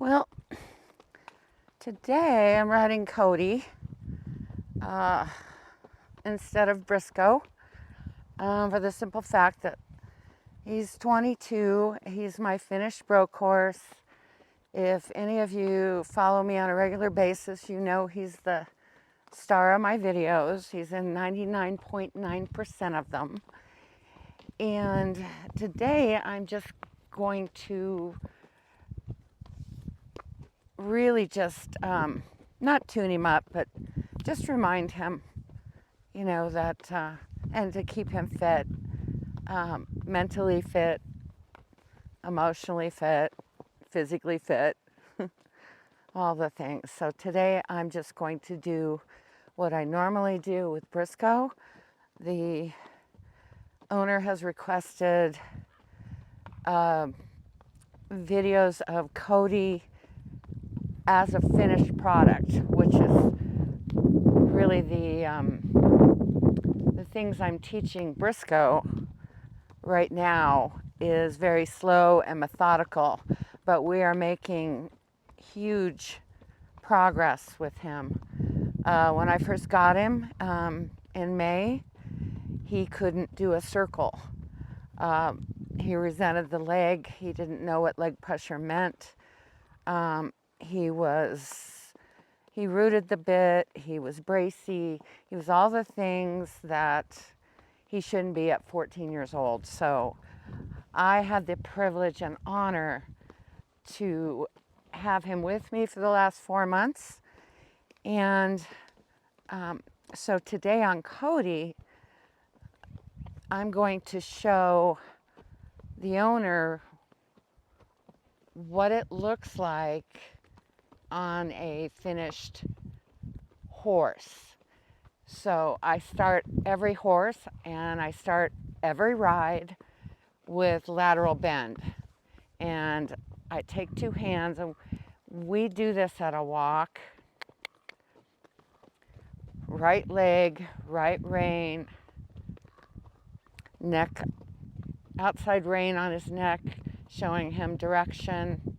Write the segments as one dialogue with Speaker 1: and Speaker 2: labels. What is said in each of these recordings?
Speaker 1: Well, today I'm riding Cody instead of Brisco for the simple fact that he's 22. He's my finished broke horse. If any of you follow me on a regular basis, you know he's the star of my videos. He's in 99.9% of them. And today I'm just going to really just not tune him up, but just remind him, that, and to keep him fit, mentally fit, emotionally fit, physically fit, all the things. So today I'm just going to do what I normally do with Brisco. The owner has requested videos of Cody as a finished product, which is really the things I'm teaching Brisco right now is very slow and methodical, but we are making huge progress with him. When I first got him in May, he couldn't do a circle. He resented the leg. He didn't know what leg pressure meant. He rooted the bit, he was bracy, he was all the things that he shouldn't be at 14 years old. So I had the privilege and honor to have him with me for the last 4 months. And so today on Cody, I'm going to show the owner what it looks like on a finished horse. So I start every horse and I start every ride with lateral bend. And I take two hands, and we do this at a walk. Right leg, right rein, neck, outside rein on his neck, showing him direction.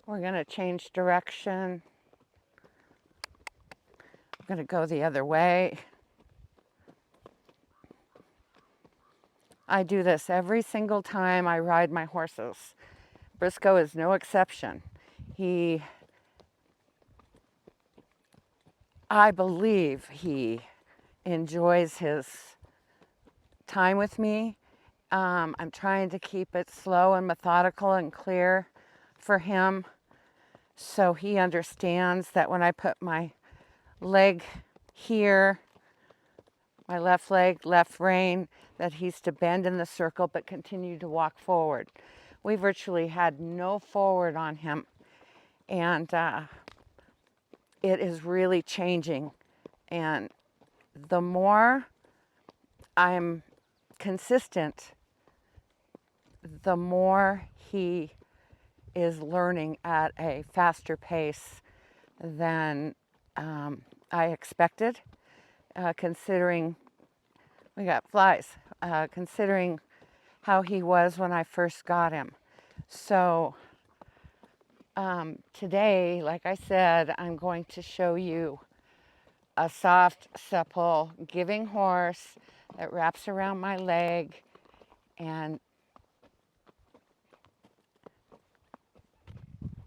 Speaker 1: We're going to change direction. I'm going to go the other way. I do this every single time I ride my horses. Brisco is no exception. I believe he enjoys his time with me. I'm trying to keep it slow and methodical and clear for him, so he understands that when I put my leg here, my left leg, left rein, that he's to bend in the circle but continue to walk forward. We virtually had no forward on him, and it is really changing. And the more I'm consistent, the more he is learning at a faster pace than I expected, considering we got flies, considering how he was when I first got him. So today, like I said, I'm going to show you a soft, supple, giving horse that wraps around my leg and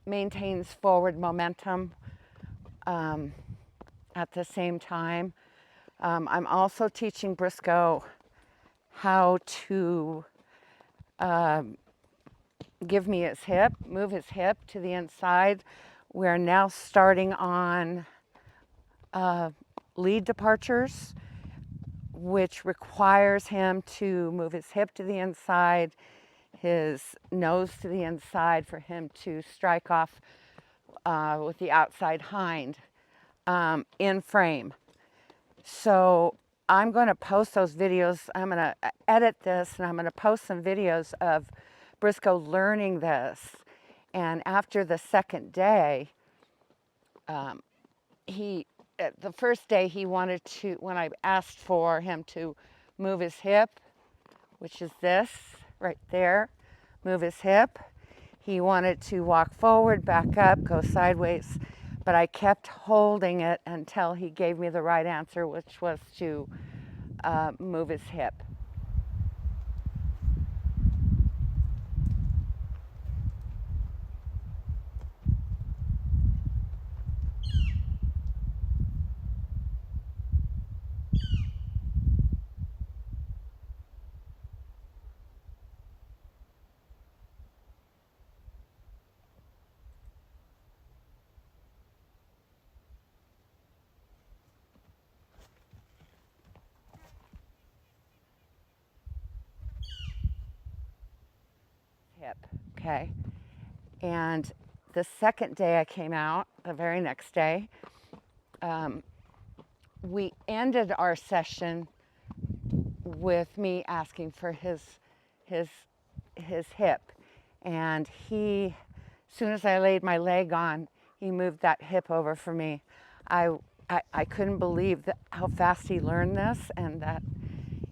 Speaker 1: maintains forward momentum at the same time. I'm also teaching Brisco how to give me his hip, move his hip to the inside. We're now starting on lead departures, which requires him to move his hip to the inside, his nose to the inside for him to strike off with the outside hind in frame. So I'm going to post those videos. I'm going to edit this, and I'm going to post some videos of Brisco learning this. And after the second day, he the first day he wanted to, when I asked for him to move his hip, which is this right there, move his hip. He wanted to walk forward, back up, go sideways, but I kept holding it until he gave me the right answer, which was to move his hip. Hip, okay? And the second day I came out, the very next day, we ended our session with me asking for his hip, and he, as soon as I laid my leg on, he moved that hip over for me. I couldn't believe how fast he learned this, and that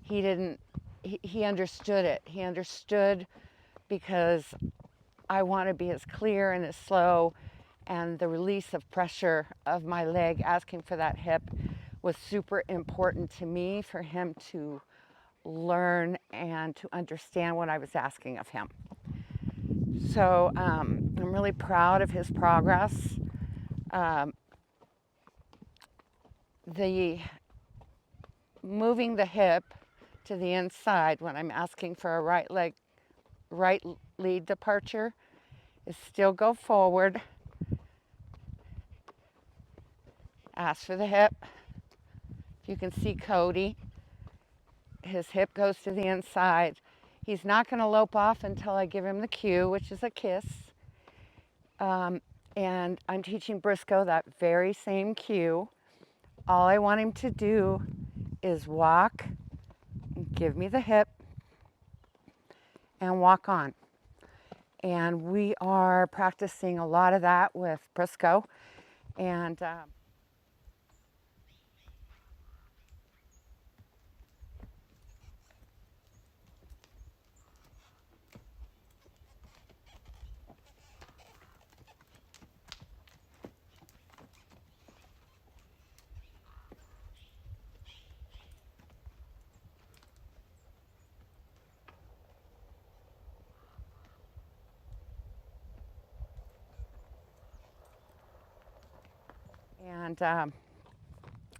Speaker 1: he didn't. He understood it. He understood because I want to be as clear and as slow, and the release of pressure of my leg asking for that hip was super important to me for him to learn and to understand what I was asking of him. So I'm really proud of his progress. The moving the hip to the inside when I'm asking for a right lead departure is still go forward, ask for the hip. If you can see Cody, his hip goes to the inside. He's not going to lope off until I give him the cue, which is a kiss. And I'm teaching Brisco that very same cue. All I want him to do is walk, give me the hip, and walk on. And we are practicing a lot of that with Brisco. And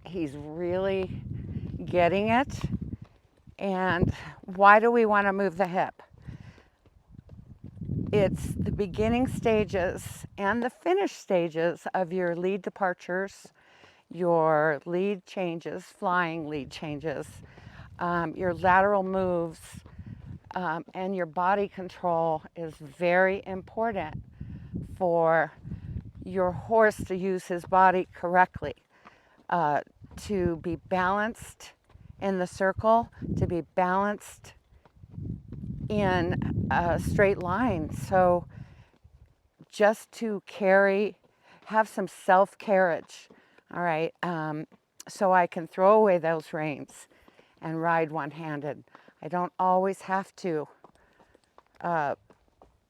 Speaker 1: he's really getting it. And why do we want to move the hip? It's the beginning stages and the finish stages of your lead departures, your lead changes, flying lead changes, your lateral moves, and your body control is very important for your horse to use his body correctly, to be balanced in the circle, to be balanced in a straight line. So just to have some self-carriage, all right, so I can throw away those reins and ride one-handed. I don't always have to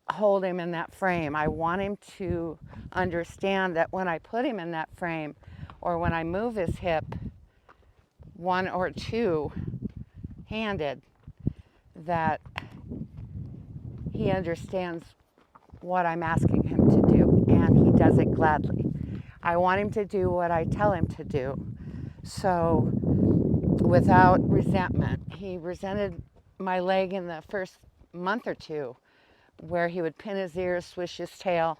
Speaker 1: hold him in that frame. I want him to understand that when I put him in that frame, or when I move his hip one or two handed, that he understands what I'm asking him to do, and he does it gladly. I want him to do what I tell him to do. So without resentment. He resented my leg in the first month or two, where he would pin his ears, swish his tail,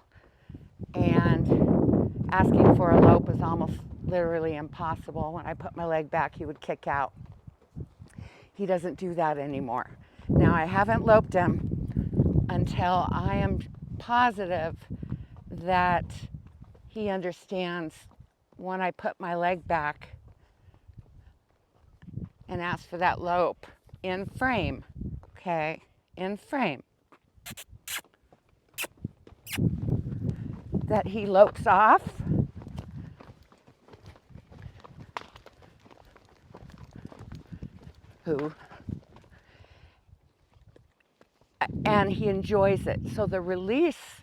Speaker 1: and asking for a lope was almost literally impossible. When I put my leg back, he would kick out. He doesn't do that anymore. Now, I haven't loped him until I am positive that he understands when I put my leg back and ask for that lope in frame, okay, in frame, that he lopes off who, and he enjoys it. So the release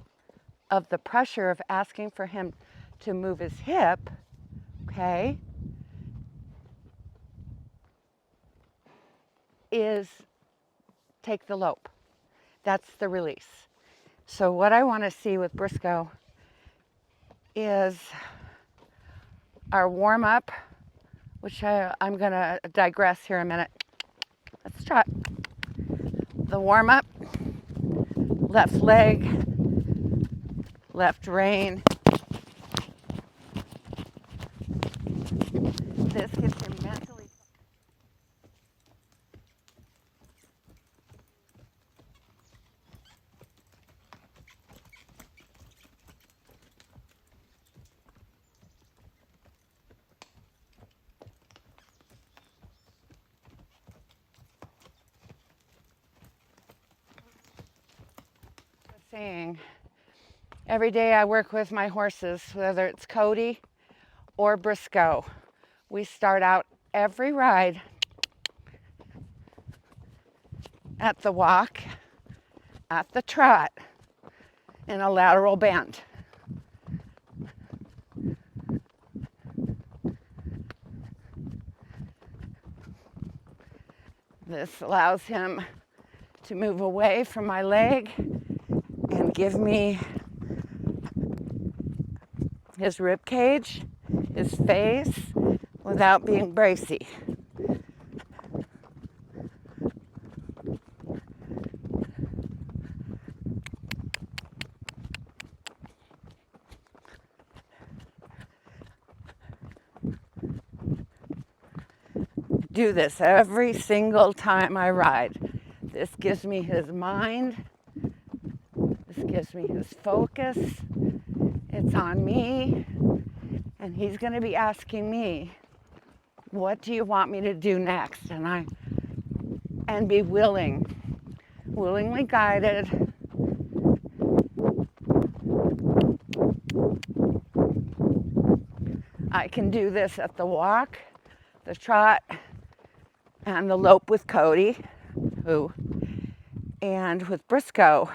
Speaker 1: of the pressure of asking for him to move his hip, okay, is take the lope. That's the release. So what I want to see with Brisco is our warm up, which I'm going to digress here a minute. Let's try the warm up, left leg, left rein. This gets him mentally. Saying, every day I work with my horses, whether it's Cody or Brisco, we start out every ride at the walk, at the trot, in a lateral bend. This allows him to move away from my leg and give me his rib cage, his face, without being bracy. Do this every single time I ride. This gives me his mind. This gives me his focus. It's on me. And he's going to be asking me, what do you want me to do next? And be willingly guided. I can do this at the walk, the trot, and the lope with Cody, and with Brisco,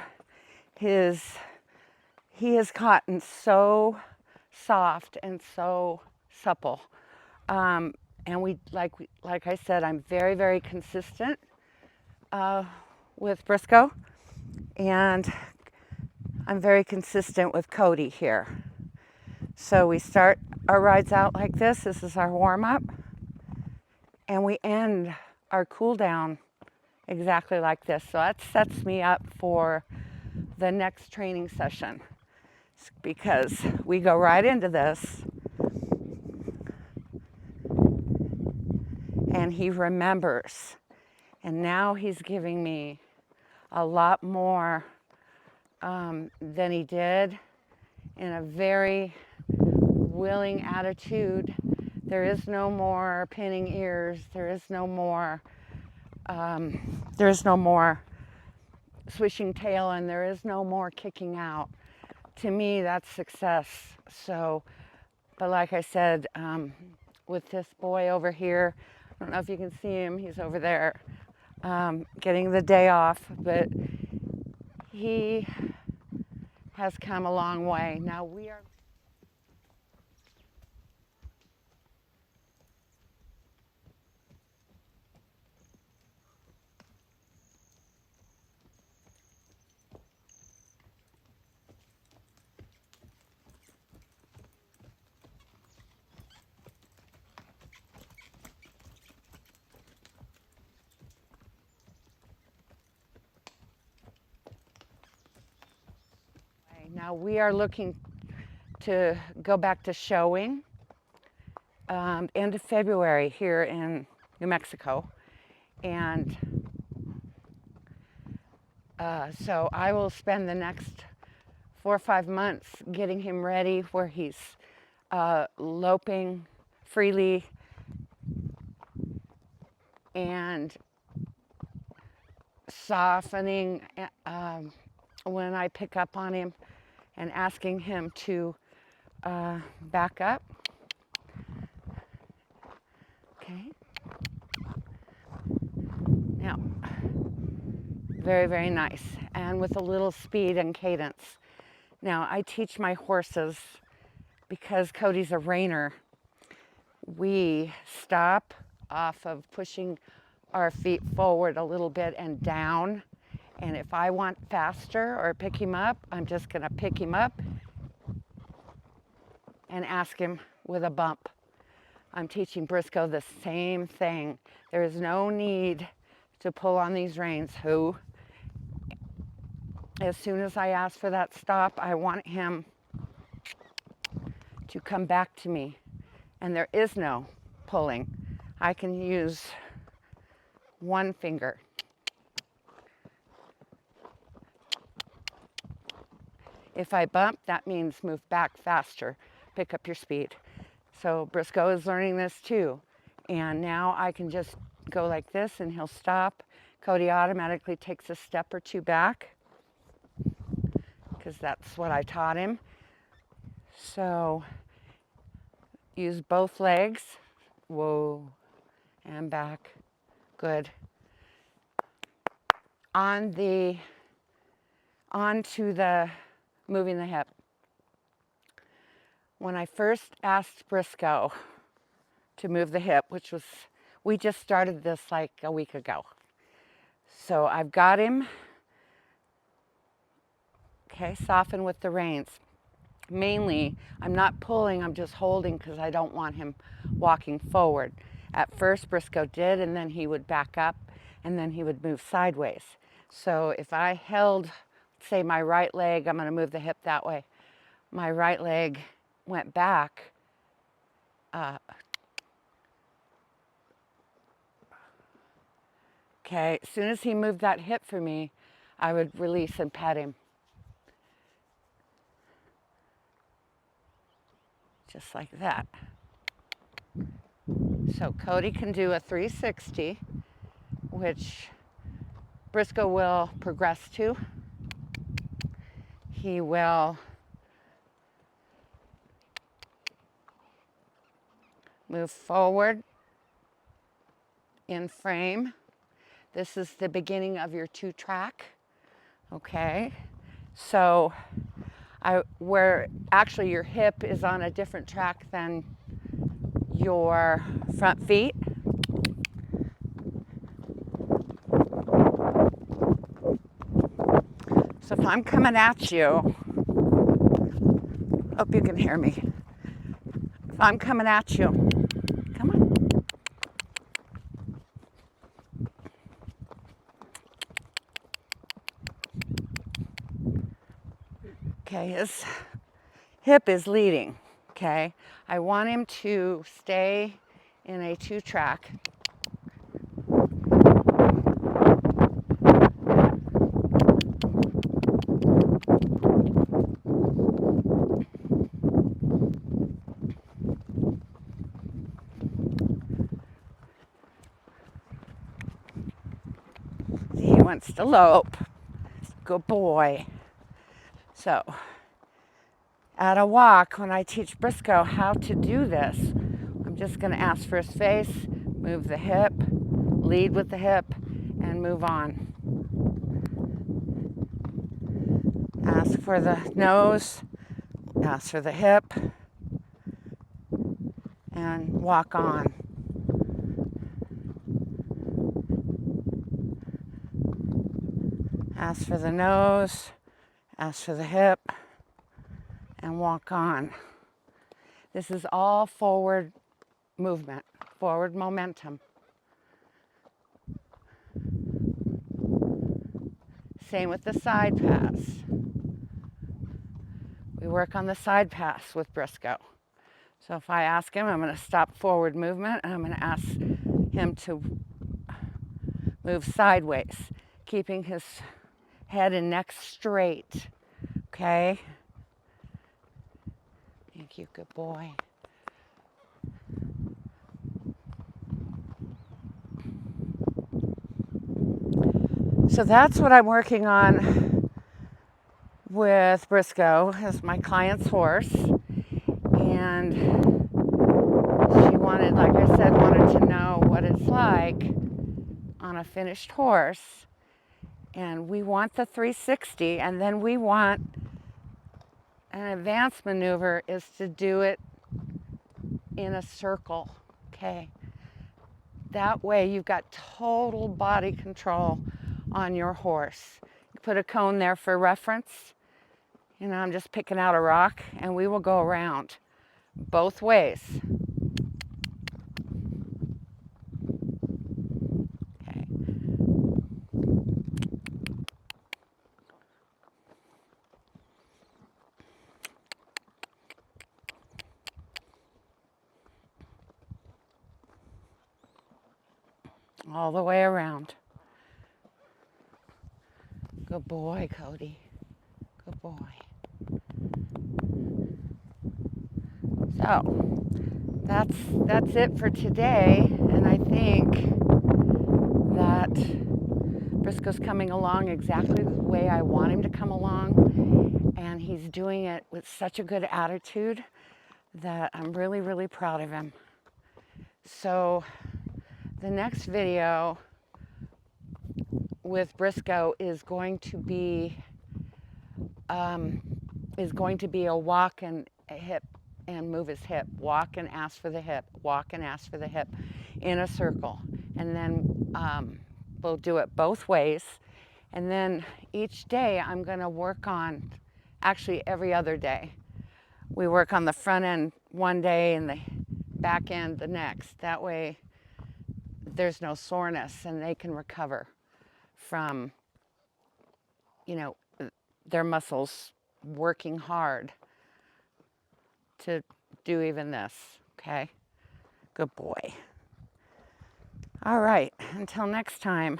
Speaker 1: he has gotten so soft and so supple. And like I said, I'm very, very consistent with Brisco, and I'm very consistent with Cody here. So we start our rides out like this. This is our warm up, and we end our cool down exactly like this. So that sets me up for the next training session, because we go right into this and he remembers. And now he's giving me a lot more than he did, in a very willing attitude. There is no more pinning ears. There is no more swishing tail, and there is no more kicking out. To me, that's success. So, but like I said, with this boy over here, I don't know if you can see him, he's over there getting the day off, but he has come a long way. Now we are looking to go back to showing end of February here in New Mexico. And so I will spend the next 4 or 5 months getting him ready, where he's loping freely and softening when I pick up on him, and asking him to back up. Okay. Now, very, very nice. And with a little speed and cadence. Now, I teach my horses, because Cody's a reiner, we stop off of pushing our feet forward a little bit and down. And if I want faster or pick him up, I'm just going to pick him up and ask him with a bump. I'm teaching Brisco the same thing. There is no need to pull on these reins. As soon as I ask for that stop, I want him to come back to me. And there is no pulling. I can use one finger. If I bump, that means move back faster, pick up your speed. So Brisco is learning this too. And now I can just go like this and he'll stop. Cody automatically takes a step or two back, because that's what I taught him. So use both legs. Whoa, and back. Good. Onto the moving the hip. When I first asked Brisco to move the hip, we just started this like a week ago. So I've got him, okay, soften with the reins. Mainly, I'm not pulling, I'm just holding, because I don't want him walking forward. At first, Brisco did, and then he would back up, and then he would move sideways. So if I held, say, my right leg, I'm going to move the hip that way. My right leg went back. Okay, as soon as he moved that hip for me, I would release and pet him. Just like that. So Cody can do a 360, which Brisco will progress to. He will move forward in frame. This is the beginning of your 2-track. Okay, so where actually your hip is on a different track than your front feet. So if I'm coming at you, hope you can hear me. If I'm coming at you, come on. Okay, his hip is leading, okay? I want him to stay in a 2-track. He wants to lope. Good boy. So, at a walk, when I teach Brisco how to do this, I'm just going to ask for his face, move the hip, lead with the hip, and move on. Ask for the nose, ask for the hip, and walk on. Ask for the nose, ask for the hip, and walk on. This is all forward movement, forward momentum. Same with the side pass. We work on the side pass with Brisco. So if I ask him, I'm going to stop forward movement, and I'm going to ask him to move sideways, keeping his head and neck straight. Okay? Thank you, good boy. So that's what I'm working on with Brisco, as my client's horse. And she wanted, like I said, wanted to know what it's like on a finished horse, and we want the 360, and then we want an advanced maneuver is to do it in a circle, okay? That way you've got total body control on your horse. You put a cone there for reference. You know, I'm just picking out a rock, and we will go around both ways. Okay. All the way around. Good boy, Cody. Good boy. So that's it for today, and I think that Brisco's coming along exactly the way I want him to come along, and he's doing it with such a good attitude that I'm really, really proud of him. So the next video with Brisco is going to be a walk and a hip and move his hip, walk and ask for the hip, walk and ask for the hip in a circle. And then we'll do it both ways. And then each day I'm going to work on, actually every other day, we work on the front end one day and the back end the next. That way there's no soreness and they can recover from, you know, their muscles working hard to do even this, okay? Good boy. All right, until next time,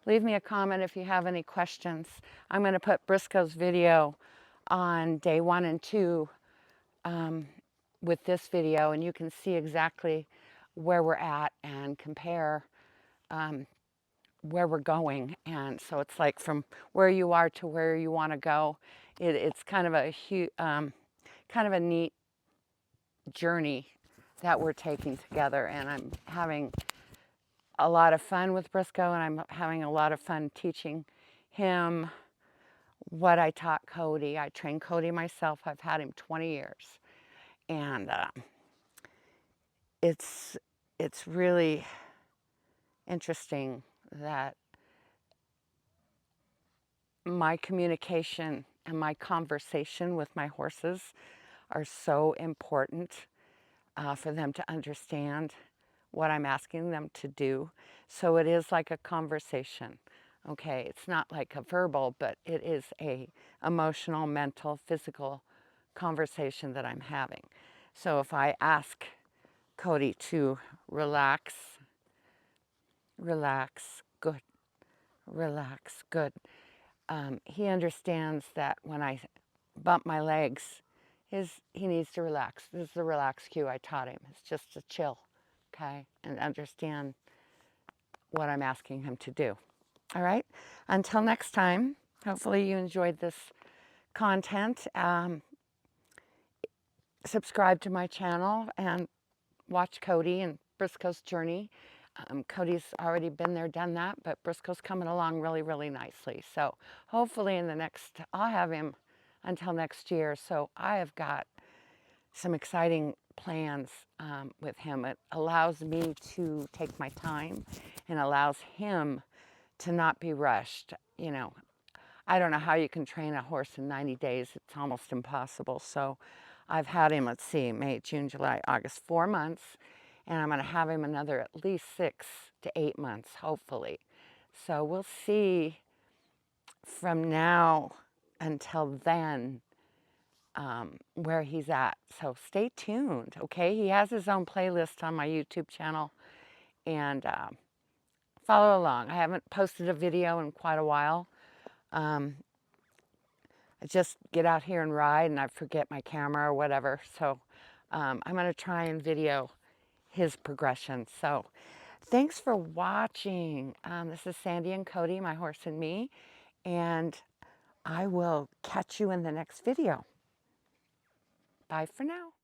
Speaker 1: leave me a comment if you have any questions. I'm going to put Brisco's video on day 1 and 2 with this video, and you can see exactly where we're at and compare where we're going. And so it's like from where you are to where you want to go. It's kind of a kind of a neat journey that we're taking together, and I'm having a lot of fun with Brisco, and I'm having a lot of fun teaching him what I taught Cody. I trained Cody myself. I've had him 20 years, and it's really interesting that my communication and my conversation with my horses are so important for them to understand what I'm asking them to do. So it is like a conversation. Okay, it's not like a verbal, but it is a emotional, mental, physical conversation that I'm having. So if I ask Cody to relax, relax, good, relax, good, he understands that when I bump my legs, he needs to relax. This is the relax cue I taught him. It's just to chill, okay, and understand what I'm asking him to do. All right, until next time, hopefully you enjoyed this content. Subscribe to my channel and watch Cody and Brisco's journey. Cody's already been there, done that, but Brisco's coming along really, really nicely. So hopefully in the next, I'll have him until next year. So I have got some exciting plans with him. It allows me to take my time and allows him to not be rushed. You know, I don't know how you can train a horse in 90 days. It's almost impossible. So I've had him, let's see, May, June, July, August, 4 months. And I'm going to have him another at least 6 to 8 months, hopefully. So we'll see from now until then where he's at. So stay tuned, okay? He has his own playlist on my YouTube channel. And follow along. I haven't posted a video in quite a while. I just get out here and ride and I forget my camera or whatever. So I'm going to try and video his progression. So thanks for watching. This is Sandy and Cody, my horse and me, and I will catch you in the next video. Bye for now.